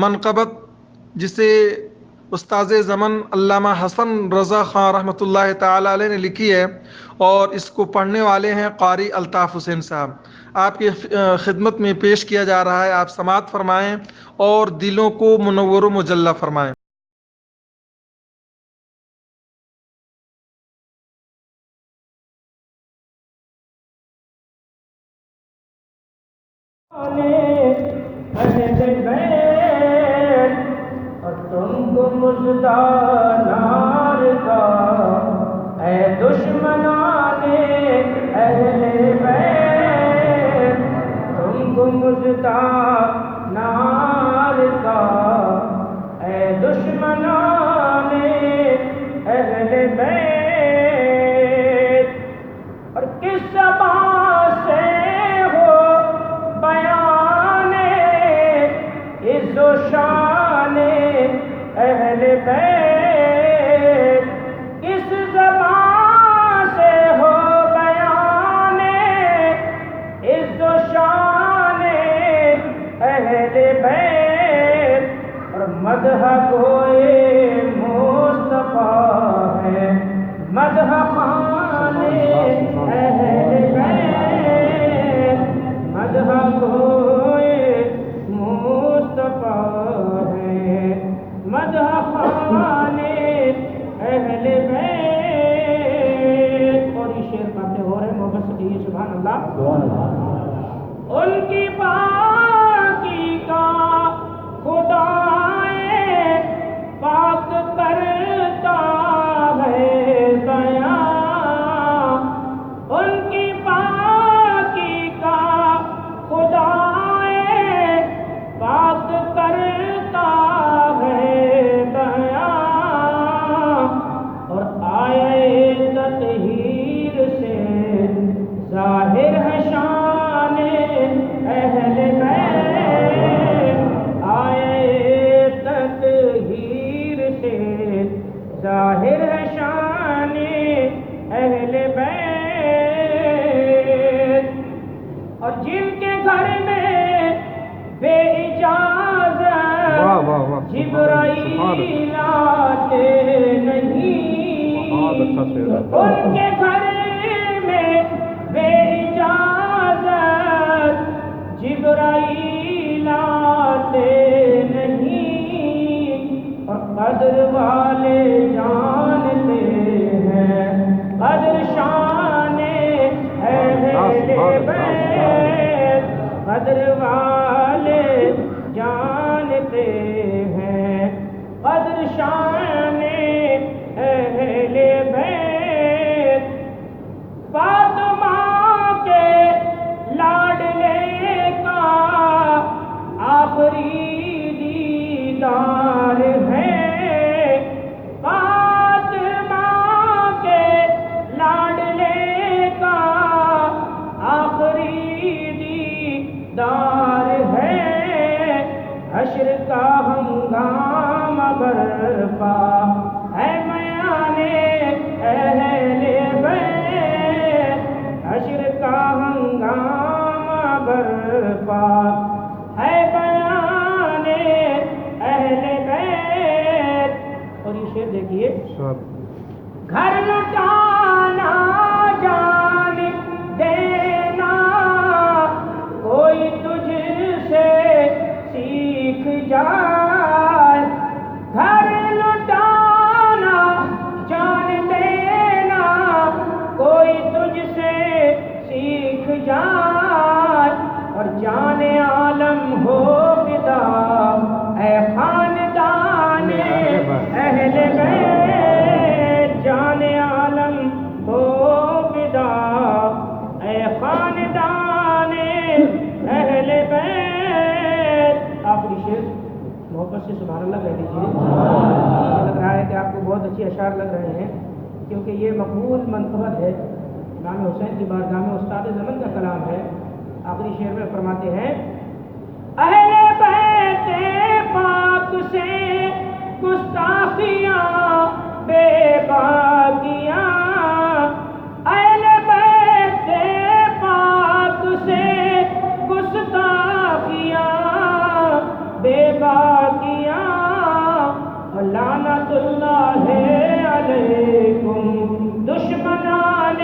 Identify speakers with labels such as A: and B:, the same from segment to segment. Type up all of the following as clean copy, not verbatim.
A: منقبت جسے استاذ زمن علامہ حسن رضا خان رحمۃ اللہ تعالی علیہ نے لکھی ہے، اور اس کو پڑھنے والے ہیں قاری الطاف حسین صاحب. آپ کی خدمت میں پیش کیا جا رہا ہے، آپ سماعت فرمائیں اور دلوں کو منور و مجلہ فرمائیں.
B: اہل بیت اور تم کو مژدہ نار کا، اے دشمنان اہل بیت تم کو مژدہ نار کا، اے دشمنان اہل بیت. اور کس زبان سے ہو بیان عز و شان اہل بیت، کس زبان سے ہو بیان عز و شان اہل بیت. اور مدح کوئے مصطفیٰ ہے، مدح خان اہل بیت، مدح کوئے مصطفیٰ ہے، مدح خان اہل بیت. اور یہ شعر قابل غور ہے، محبت سے کہیے سبحان اللہ. ان کی پاکی کا خدا پاک کرتا ہے بیان، ان کی پاکی کا خدا پاک کرتا ہے بیان. اور آئے تطہیر سے ظاہر ہے شان اہل بیت، آئے تطہیر سے ظاہر ہے شان اہل بیت. اور جن کے گھر میں بے اجازت جبرائیل آتے نہیں، ان کے گھر میں بے اجازت جبرائیل آتے نہیں. اور قدر والے جانتے ہیں قدر شان اہل بیت، قدر والے جانتے ہیں قدر شان اہل بیت. فاطمہ کے لاڈلے کا آخری دیدار ہے، فاطمہ کے لاڈلے کا آخری دیدار ہے. حشر کا ہنگامہ برپا ہے میان اہل بیت، حشر کا ہنگامہ برپا ہے بیان اہل بیت. اور یہ شعر دیکھیے، گھر لٹانا جان دینا کوئی تجھ سے سیکھ جائے، گھر لٹانا جان دینا کوئی تجھ سے سیکھ جائے. اور جان عالم ہو فدا اے خاندان اہل بیت، جان عالم ہو فدا اے خاندان اہل بیت. آخری شعر محبت سے سبحان اللہ کہہ دیجیے. لگ رہا ہے کہ آپ کو بہت اچھے اشعار لگ رہے ہیں، کیونکہ یہ مقبول منقبت ہے، امام حسین کی بارگاہ میں استاد زمن کا کلام ہے. آخری شعر میں فرماتے ہیں، اہل بیت پاک سے گستاخیاں بے باکیاں، اہل بیت پاک سے گستاخیاں بے باکیاں. لعنت اللہ علیکم دشمنان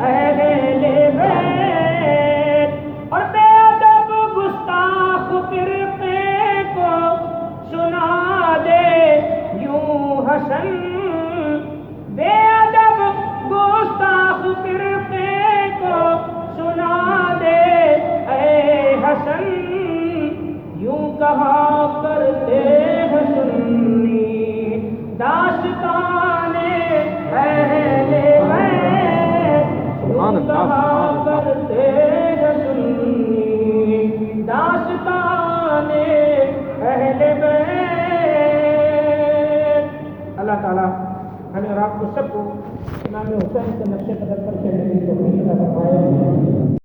B: اہل بیت، اور بے ادب گستاخ فرقے کو سنا دے یوں حسن، بے ادب گستاخ فرقے کو سنا دے اے حسن، یوں کہا کرتے ہیں سنی داستان اہل بیت، یوں کہا کرتے ہیں سنی داستان اہل بیت۔ اللہ تعالیٰ ہمیں اور آپ کو سب کو امام حسین کے نقش قدم پر چلنے کی توفیق عطا فرمائے۔